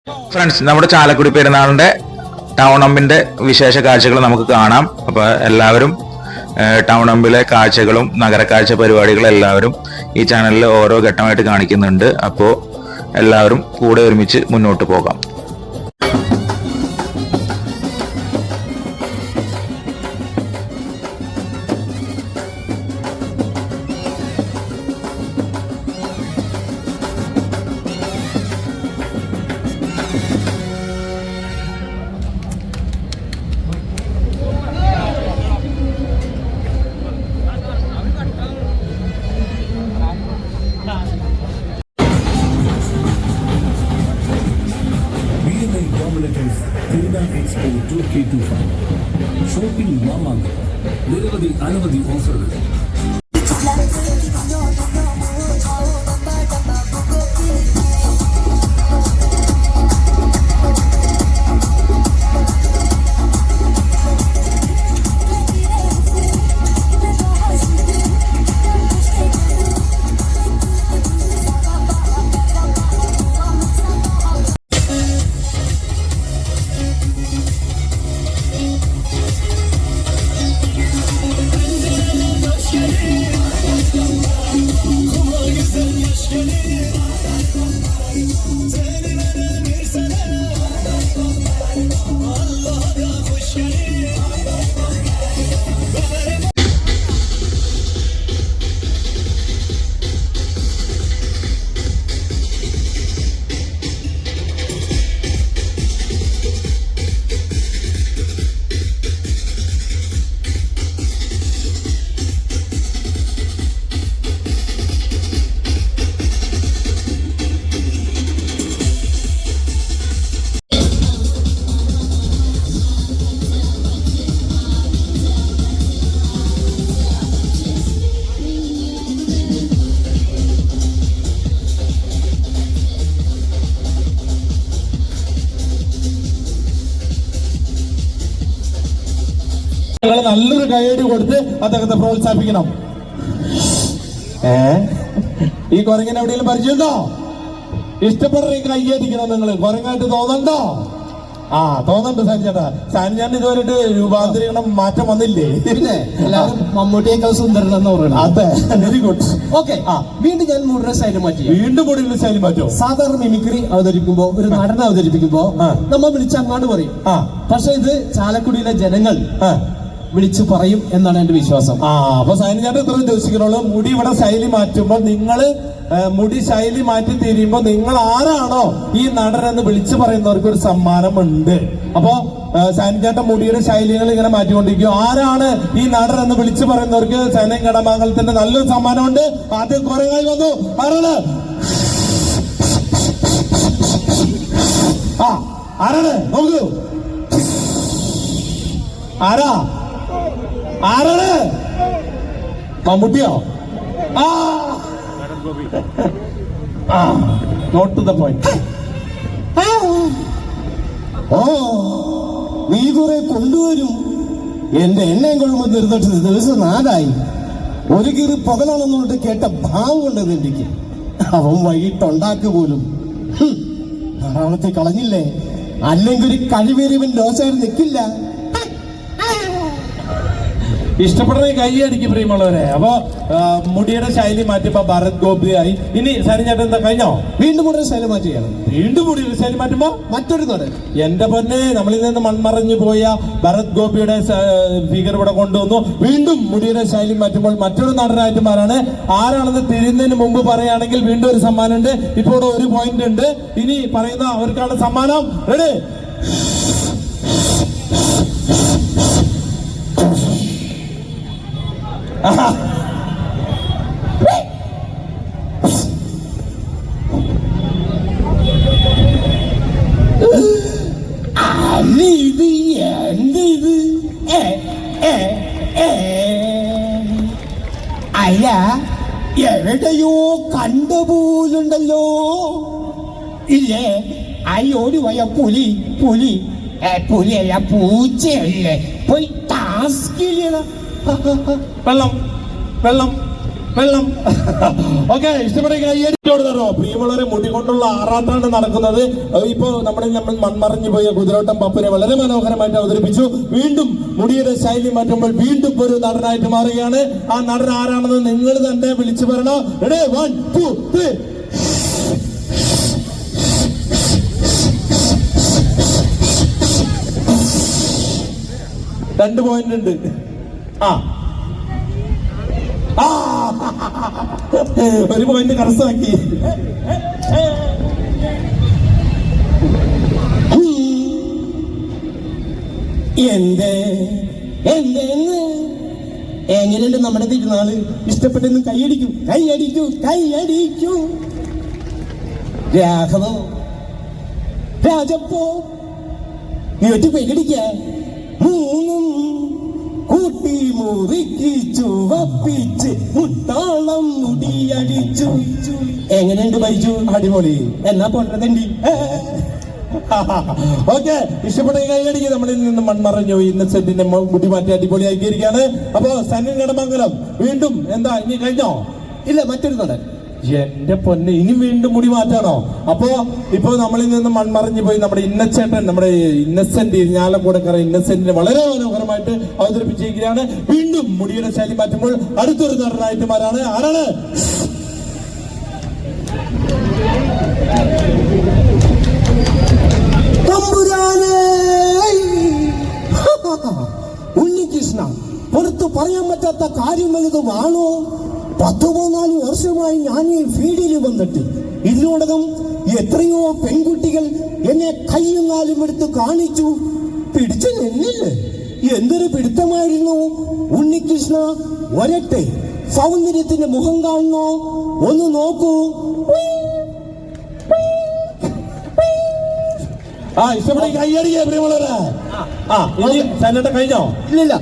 Friends, നമ്മുടെ ചാലക്കുടി പെരുന്നാളിന്റെ town അമ്പിന്റെ വിശേഷ കാഴ്ചകൾ നമുക്ക് കാണാം. അപ്പൊ എല്ലാവരും ടൗൺ അമ്പിലെ കാഴ്ചകളും നഗരക്കാഴ്ച പരിപാടികളും എല്ലാവരും ഈ ചാനലിൽ ഓരോ ഘട്ടമായിട്ട് കാണിക്കുന്നുണ്ട്. അപ്പോൾ എല്ലാവരും കൂടെ ഒരുമിച്ച് മുന്നോട്ട് പോകാം. Expo 2K25 ഷോപ്പിംഗ് മാമാങ്കം, നിരവധി അനവധി ഓഫറുകൾ. നല്ലൊരു കൈയടി കൊടുത്ത് അദ്ദേഹത്തെ പ്രോത്സാഹിപ്പിക്കണം. ഈ കുരങ്ങനെ എവിടെയെങ്കിലും പരിചയമുണ്ടോ? ഇഷ്ടപ്പെടുന്ന കൈയടിക്കണം. നിങ്ങൾ കുരങ്ങായിട്ട് തോന്നണ്ടോ? തോന്നുന്നുണ്ട് സാനി ചേട്ടാ. സാനി ചേട്ടൻ ഇതുവരെ രൂപാന്തരീകരണം മാറ്റം വന്നില്ലേ? പിന്നെ എല്ലാവരും മമ്മൂട്ടിയേക്കാൾ സുന്ദരനെന്ന് പറയുന്നത്. അതെ, വെരി ഗുഡ്. ഓക്കെ, വീണ്ടും ഞാൻ മുഴുവൻ ശൈലി മാറ്റി. വീണ്ടും മുഴുവൻ ശൈലി മാറ്റോ? സാധാരണ മിമിക്രി അവതരിപ്പിക്കുമ്പോ, ഒരു നടനെ അവതരിപ്പിക്കുമ്പോ നമ്മൾ വിളിച്ച് അങ്ങാണ്ട് പറയും. പക്ഷെ ഇത് ചാലക്കുടിയിലെ ജനങ്ങൾ വിളിച്ചു പറയും എന്നാണ് എന്റെ വിശ്വാസം. അപ്പൊ സാനി ചേട്ടൻ ഇത്ര ഉദ്ദേശിക്കുന്നുള്ളൂ. മുടി ഇവിടെ ശൈലി മാറ്റുമ്പോൾ നിങ്ങള് മുടി ശൈലി മാറ്റി തീരുമ്പോ നിങ്ങൾ ആരാണോ ഈ നടനെന്ന് വിളിച്ചു പറയുന്നവർക്ക് ഒരു സമ്മാനമുണ്ട്. അപ്പോ സാനി ചേട്ടൻ മുടിയുടെ ശൈലികൾ ഇങ്ങനെ മാറ്റിക്കൊണ്ടിരിക്കും. ആരാണ് ഈ നടനെന്ന് വിളിച്ചു പറയുന്നവർക്ക് സേനയും കടമാംഗലത്തിന്റെ നല്ലൊരു സമ്മാനമുണ്ട്. ആദ്യം കുറേയായി വന്നു. ആരാണ് ആരാണ് നോക്കൂ. ആരാണ്? മമ്മൂട്ടിയോ? Not to the point. നീ കുറെ കൊണ്ടുവരും. എന്റെ എണ്ണയും കുഴമ്പ് നിർത്തിട്ട് ദിവസം 4ആയി. ഒരു കീറി പുകലാണെന്നുകൊണ്ട് കേട്ട ഭാവം കൊണ്ടത് എനിക്ക്. അവൻ വൈകിട്ടുണ്ടാക്കുക പോലും ധാരാളത്തെ കളഞ്ഞില്ലേ? അല്ലെങ്കിൽ ഒരു കഴിവേറിയവൻ ലോസായിട്ട് നിൽക്കില്ല. ഇഷ്ടപ്പെടുന്ന കൈ അടിക്കും പ്രിയമുള്ളവരെ. അപ്പൊ മുടിയുടെ ശൈലി മാറ്റിയപ്പോ ഭരത് ഗോപിയായി. ഇനി സാനി ചേട്ടൻ എന്താ കഴിഞ്ഞോ? വീണ്ടും മുടിയുടെ ശൈലി മാറ്റുകയാണ്. വീണ്ടും മുടിയുടെ ശൈലി മാറ്റുമ്പോ മറ്റൊരു നടൻ. എന്റെ പൊന്നെ, നമ്മളിൽ നിന്ന് മൺമറഞ്ഞു പോയ ഭരത് ഗോപിയുടെ ഫിഗർ ഇവിടെ കൊണ്ടുവന്നു. വീണ്ടും മുടിയുടെ ശൈലി മാറ്റുമ്പോൾ മറ്റൊരു നടനായിട്ട് മാറാണ്. ആരാണെന്ന് തിരിയുന്നതിന് മുമ്പ് പറയുകയാണെങ്കിൽ വീണ്ടും ഒരു സമ്മാനമുണ്ട്. ഇപ്പോൾ ഒരു പോയിന്റ് ഉണ്ട്. ഇനി പറയുന്ന അവർക്കാണ് സമ്മാനം. റെഡി? ഇത് എന്ത് ഇത്? അല്ല, എവിടെയോ കണ്ടുപോലുണ്ടല്ലോ. ഇല്ലേ? അയ്യോടി പോയ പുലി. പുലിയല്ല, പൂച്ചയല്ലേ? പോയി ടാസ്ക് വെള്ളം വെള്ളം വെള്ളം. ഓക്കെ, ഇഷ്ടപ്പെടുക തരോ. പ്രിയമുള്ളവരെ, മുടി കൊണ്ടുള്ള ആറാട്ടാണ് നടക്കുന്നത്. ഇപ്പോ നമ്മൾ മൺമറഞ്ഞു പോയ കുതിരോട്ടം പപ്പനെ വളരെ മനോഹരമായിട്ട് അവതരിപ്പിച്ചു. വീണ്ടും മുടിയുടെ ശൈലി മാറ്റുമ്പോൾ വീണ്ടും ഒരു നടനായിട്ട് മാറുകയാണ്. ആ നടൻ ആരാണെന്ന് നിങ്ങൾ തന്നെ വിളിച്ചു പറയണോ. റെഡി, 1 2 3. രണ്ട് പോയിന്റ് ഉണ്ട്. ഒരു പോയിന്റ് കരസ്ഥമാക്കി. എങ്ങനെയുണ്ട് നമ്മുടെ തിരുനാള്? ഇഷ്ടപ്പെട്ടെന്ന് കൈയടിക്കൂ, കൈയടിക്കൂ, കൈയടിക്കൂ. രാഘവോ, രാജപ്പോ, ഇവറ്റ് പേടിക്ക. മൂന്നും കൂട്ടി മുറുക്കി ചുവപ്പിച്ച് മുട്ടാളം മുടിയടിച്ചു. എങ്ങനെയുണ്ട് ബൈജു? അടിപൊളി. എന്നാ പോട്ടതണ്ടി. ഓക്കെ, ഇഷ്ടപ്പെട്ട കൈയടിക്ക്. നമ്മളിൽ നിന്ന് മൺമറഞ്ഞു. ഇന്നസെന്റിന്റെ മുടി മാറ്റി അടിപൊളിയാക്കിയിരിക്കുകയാണ്. അപ്പൊ സന്നിൻ കടമംഗലം വീണ്ടും എന്താ ഇനി കഴിഞ്ഞോ? ഇല്ല, മറ്റൊരു നടൻ. എന്റെ പൊന്നെ, ഇനി വീണ്ടും മുടി മാറ്റാണോ? അപ്പോ ഇപ്പൊ നമ്മളിൽ നിന്ന് മൺമറഞ്ഞു പോയി നമ്മുടെ ഇന്നച്ചേട്ടൻ, നമ്മുടെ ഇന്നസെന്റ്, ഞാലക്കൂടക്കര ഇന്നസെന്റിനെ വളരെ മനോഹരമായിട്ട് അവതരിപ്പിച്ചിരിക്കുകയാണ്. വീണ്ടും മുടിയുടെ ശൈലി മാറ്റുമ്പോൾ അടുത്തൊരു നടനായിട്ട് മാറാണ്. ആരാണ്? ഉണ്ണികൃഷ്ണ, പുറത്തു പറയാൻ പറ്റാത്ത കാര്യം വലുതുമാണോ? 14 വർഷമായി ഞാൻ ഈ ഫീൽഡിൽ വന്നിട്ട് ഇതിനോടകം എത്രയോ പെൺകുട്ടികൾ എന്നെ കയ്യും കാലും എടുത്ത് കാണിച്ചു. പിടിച്ചു നിന്നില്ലേ? എന്തൊരു പിടുത്തമായിരുന്നു. ഉണ്ണികൃഷ്ണ, വരട്ടെ, സൗന്ദര്യത്തിന്റെ മുഖം കാണണോ? ഒന്ന് നോക്കൂ. ഇഷ്ടപ്പെട്ട കൈയടിക്കേ പ്രിയമുള്ളവരെ. ഇനി സന്നദ്ധ കഴിഞ്ഞോ? ഇല്ലില്ല.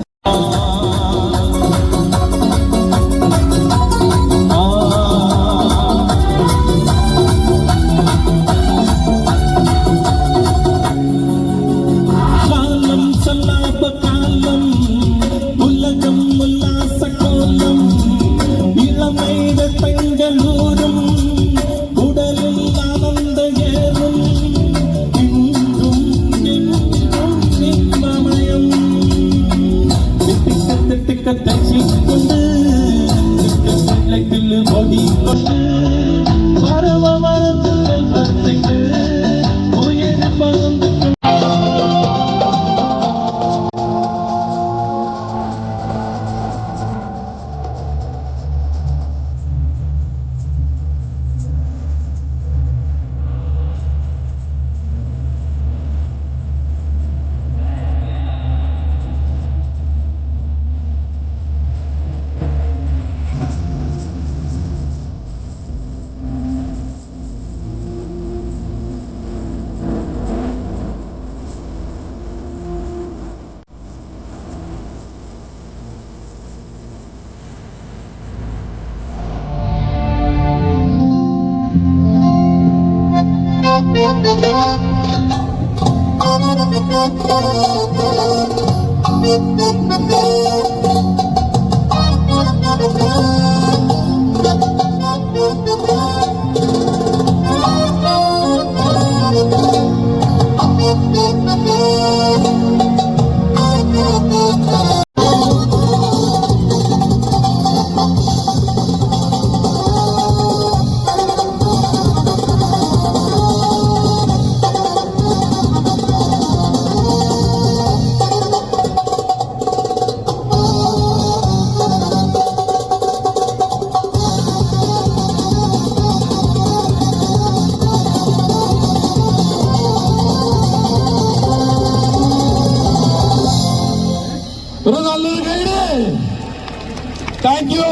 Thank you.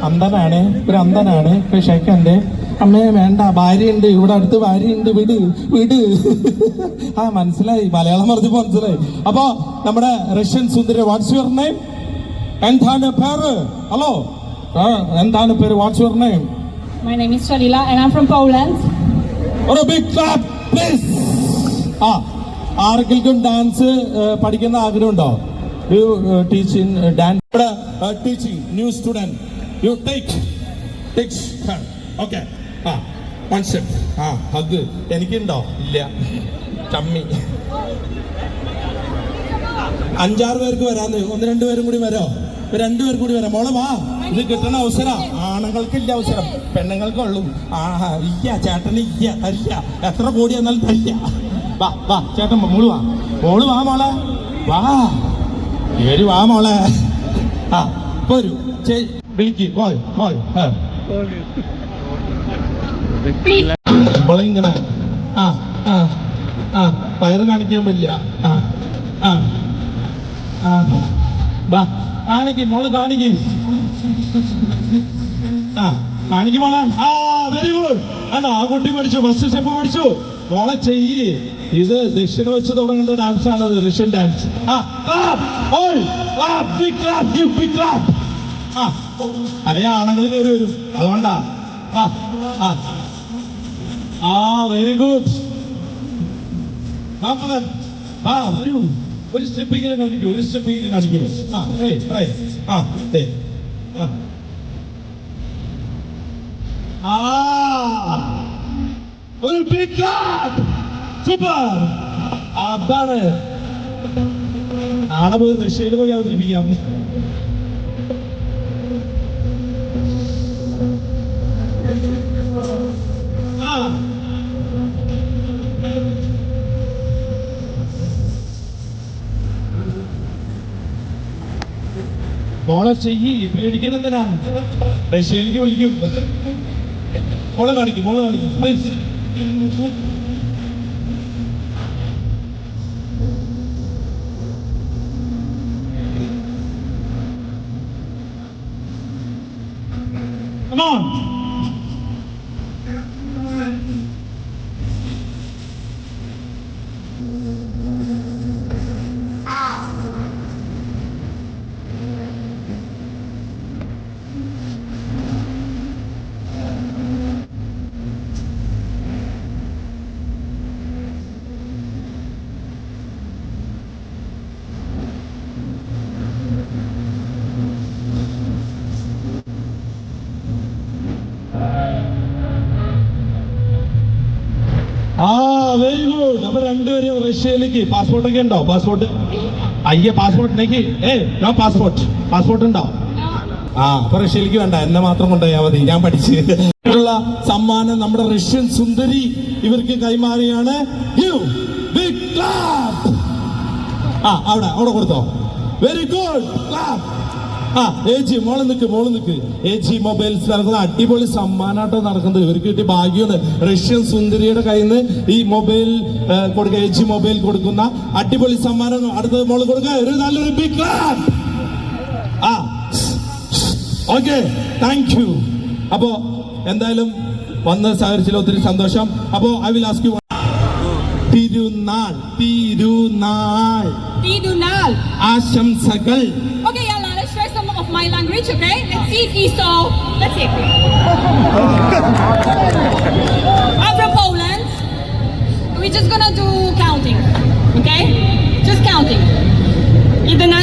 അന്ധനാണ്, ഒരു അന്ധനാണ്. പക്ഷേ എന്റെ അമ്മയെ വേണ്ട, ഭാര്യയുണ്ട്, ഇവിടെ അടുത്ത് ഭാര്യയുണ്ട്, വിട് വിട്. മനസ്സിലായി, മലയാളം പറഞ്ഞപ്പോ മനസ്സിലായി. അപ്പൊ നമ്മുടെ റഷ്യൻ സുന്ദരി, വാട്ട്സ് യുവർ നെയിം? എന്താണ് പേര്? ഹലോ, എന്താണ് പേര്? What's your name? My name is Shalila and I'm from Poland. ഒരു ബിഗ് ക്ലാപ്പ് പ്ലീസ്. ആർക്കെങ്കിലും ഡാൻസ് പഠിക്കുന്ന ആഗ്രഹമുണ്ടോ? Teaching dance teaching new student you take okay. ആ വൺ സ്റ്റെപ്പ്. ആ ഹഗ് എനിക്കുണ്ടോ? ഇല്ല, ചമ്മി. 5-6 പേർക്ക് വരാന്ന്. 1-2 പേരും കൂടി വരോ? 2 പേർ കൂടി വരാം. മോളെ വാ, ഇത് കിട്ടണ അവസരം. ആണുങ്ങൾക്കില്ല അവസരം, പെണ്ണുങ്ങൾക്കുള്ളൂ. ഇല്ല ചേട്ടന് ഇല്ല, തരില്ല. എത്ര കോടി എന്നാലും തരില്ല. വാ വാ ചേട്ടൻ, മോള് വാ, മോള് വാ മോളെ, വാ ഏഴ് വാ മോളെ. ആ പോരൂ, വിളിക്ക് മോൾ മോൾ. മോളിങ്ങനെ ആ ആ ആ വയറ് കാണിക്കാൻ പറ്റില്ല. ആ ആ ആ വാ കാണിക്ക് മോള്, കാണിക്ക്. ആ കാണിക്ക് മോളെ. ആ വെരി ഗുഡ്. ആണോ, ആ കുട്ടി പഠിച്ചു, ഫസ്റ്റ് സ്റ്റെപ്പ് പഠിച്ചു. മോളെ ചെയ്യ്. ഇത് ദക്ഷിണ വെച്ച് തുടങ്ങേണ്ട ഡാൻസ് ആണത്, റഷ്യൻ ഡാൻസ്. അതേ ആണുങ്ങൾ കയറി വരും, അതുകൊണ്ടാ. ആ വെരി ഗുഡ്. ഒരു സ്റ്റെപ്പ് ഇങ്ങനെ കാണിക്കും, ഒരു സ്റ്റെപ്പ് ഇങ്ങനെ കാണിക്കും. ഒരു ബിഗ് ക്ലാപ്പ്. സൂപ്പർ. അതാണ് നാളെ പോയി റഷ്യയിൽ പോയി അവതരിപ്പിക്കാം. മോളെ ചെയ്യ്, പേടിക്കുന്നതിനാ. റഷ്യയിലേക്ക് വിളിക്കും. മോളെ കാണിക്കും, മോളെ കാണിക്കും. Come on. Very good. അപ്പൊ 2 പേരും റഷ്യയിലേക്ക്. പാസ്പോർട്ടൊക്കെ ഉണ്ടോ? പാസ്പോർട്ട് അയ്യ പാസ്പോർട്ടിലേക്ക് നോ പാസ്പോർട്ട്. പാസ്പോർട്ട് ഉണ്ടോ? അപ്പൊ റഷ്യയിലേക്ക് വേണ്ട, എന്നെ മാത്രം കൊണ്ടുപോയാൽ മതി, ഞാൻ പഠിച്ച്. സമ്മാനം നമ്മുടെ റഷ്യൻ സുന്ദരി ഇവർക്ക് കൈമാറിയാണ്. Big clap. അവിടെ അവിടെ കൊടുത്തോ. Very good. ക്ലാപ്പ്. ഏജി മോള് നിക്ക്. ഏജി മൊബൈൽസ് നടക്കുന്ന അടിപൊളി സമ്മാനാട്ടോ നടക്കുന്നത്. ഇവർക്ക് കിട്ടിയ ഭാഗ്യമാണ്. റഷ്യൻ സുന്ദരിയുടെ കയ്യിൽ നിന്ന് ഈ മൊബൈൽ കൊടുക്കുക, ഏജി മൊബൈൽ കൊടുക്കുന്ന അടിപൊളി സമ്മാനം. അടുത്ത മോള് കൊടുക്കുക. ഒരു നല്ലൊരു big clap. Okay, thank you. അപ്പോ എന്തായാലും വന്ന് സഹകരിച്ചതിൽ ഒത്തിരി സന്തോഷം. അപ്പോ ഐ വിൽ ആസ്ക് യു തിരുനാൾ ആശംസകൾ. Okay, Yala, let's try some of my language, okay? Let's see if he's so... Let's see. I'm from Poland. We're just gonna do counting, okay? Just counting. 11,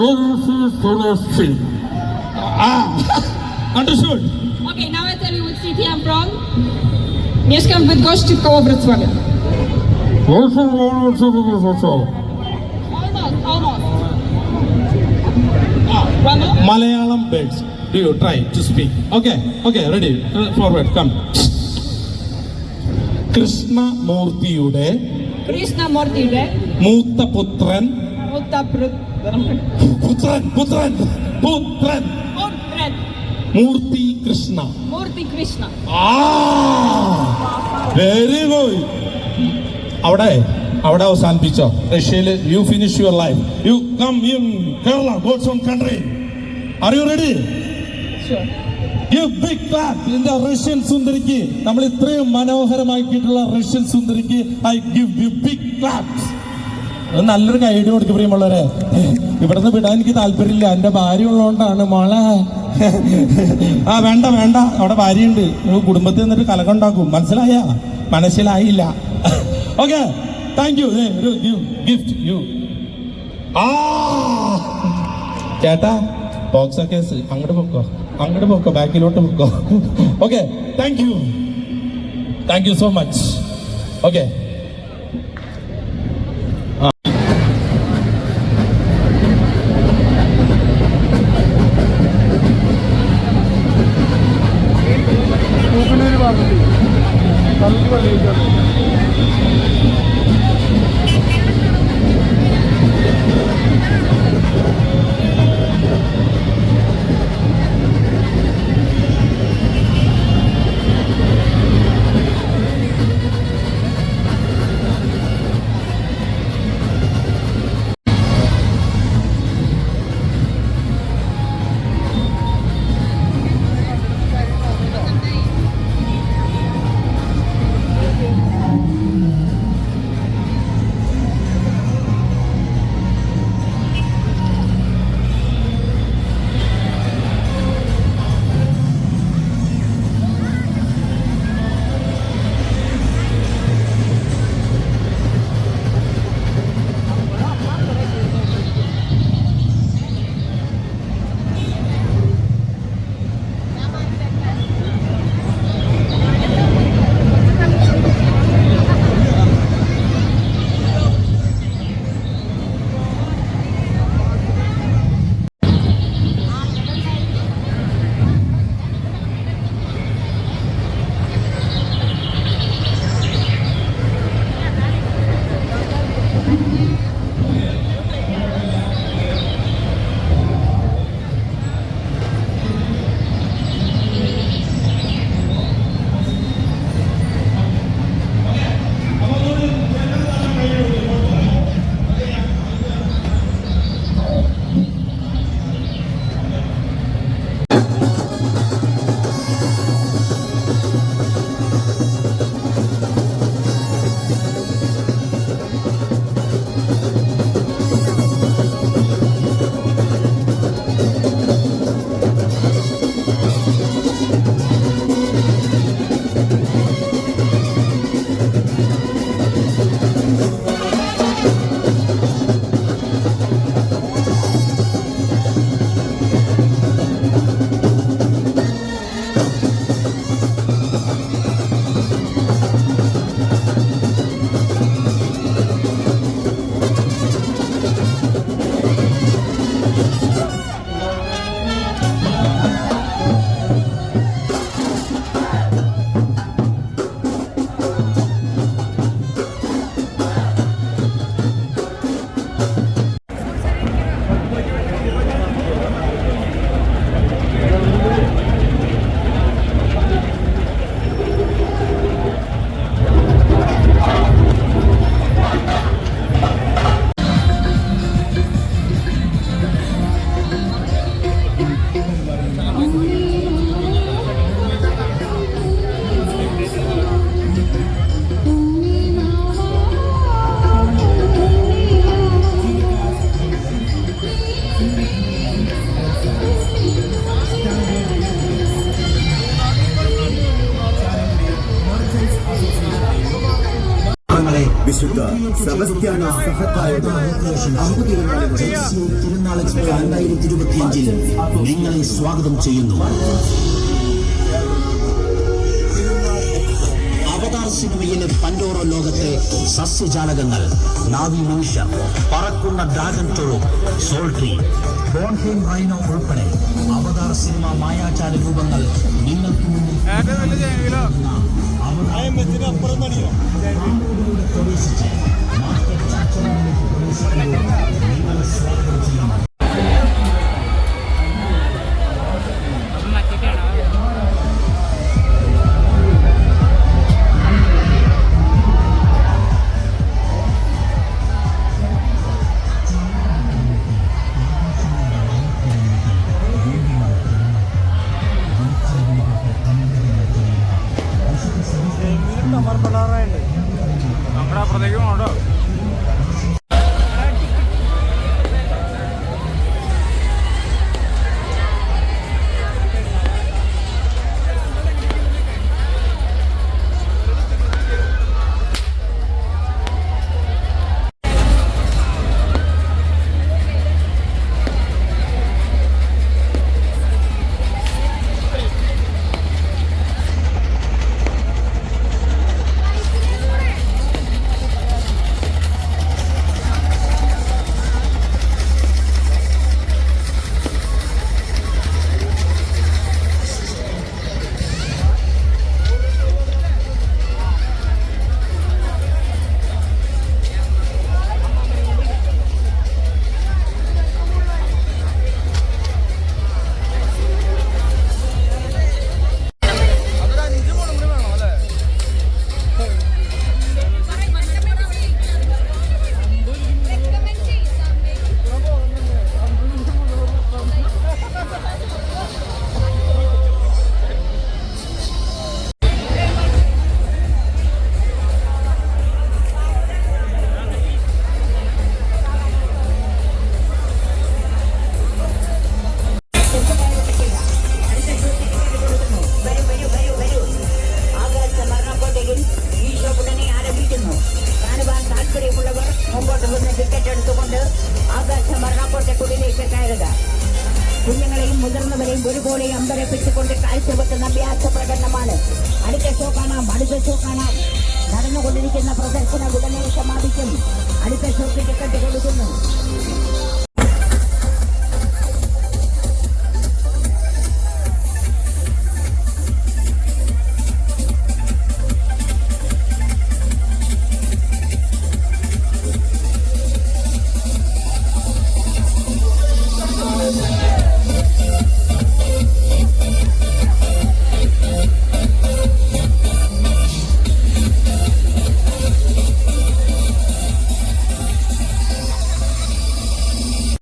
12, 13. Understood. Okay, now I tell you what city I'm from. Mieszkam w Bydgoszczy koło Wrocławia. Almost. One more. Malayalam words. Do you try to speak? Okay, ready. Forward, come. കൃഷ്ണമൂർത്തിയുടെ മൂത്ത പുത്രൻ മൂർത്തി Krishna. Very good. അവിടെ അവസാനിപ്പിച്ചോ. റഷ്യയില് you finish your life. You come in Kerala, God's own country. Are you ready? Big clap. ഇതിന്റെ Russian സുന്ദരിക്ക്, നമ്മൾ ഇത്രയും മനോഹരമാക്കിയിട്ടുള്ള റഷ്യൻ സുന്ദരിക്ക് I give you big claps. നല്ലൊരു ഗൈഡ് കൊടുക്കും പ്രിയമുള്ളവരെ. ഇവിടുന്ന് വിടാൻ എനിക്ക് താല്പര്യമില്ല, എന്റെ ഭാര്യ ഉള്ളതുകൊണ്ടാണ് മോളെ. വേണ്ട അവിടെ ഭാര്യയുണ്ട്. കുടുംബത്തിൽ നിന്നിട്ട് കലക്കുണ്ടാക്കും. മനസ്സിലായില്ല. Okay, thank U. Gift U. ചേട്ടാ ബോക്സ കേസ് അങ്ങോട്ട് പൊക്കോ ബാക്കിലോട്ട് പൊക്കോ. Okay, thank you so much. Okay, വിശുദ്ധ സെബസ്ത്യാന സഹത്തായുടെ തിരുനാൾ എക്സ്പോ 2025 നിങ്ങളെ സ്വാഗതം ചെയ്യുന്നു. അവതാർ സിനിമയിലെ പൻഡോറ ലോകത്തെ സസ്യജാലകങ്ങൾ, നാവി മനുഷ്യർ, പറക്കുന്ന ഡ്രാഗൺ ടോറോ, സോൾട്രി, ബോൺഹെയിം റൈനോ ഉൾപ്പെടെ അവതാർ സിനിമ മായാജാല രൂപങ്ങൾ നിങ്ങൾക്ക് മുന്നിൽ പ്രവേശിച്ച് മാർക്കറ്റ് ചാച്ചറിലേക്ക് പ്രവേശിക്കുമ്പോൾ നിങ്ങളെ സ്വാഗതം ചെയ്യുന്നു. നമ്മുടെ അപ്പുറത്തേക്കും ഉണ്ടോ? മുതിർന്നവരെയും ഒരുപോലെ അമ്പരപ്പിച്ചുകൊണ്ട് കാഴ്ചവെക്കുന്ന അഭ്യാസ പ്രകടനമാണ്. അടുത്ത ഷോ കാണാം. നടന്നുകൊണ്ടിരിക്കുന്ന പ്രദർശനം ഉടനെ സമാപിക്കും. അടുത്ത ഷോക്ക് ടിക്കറ്റ് കൊടുക്കുന്നു.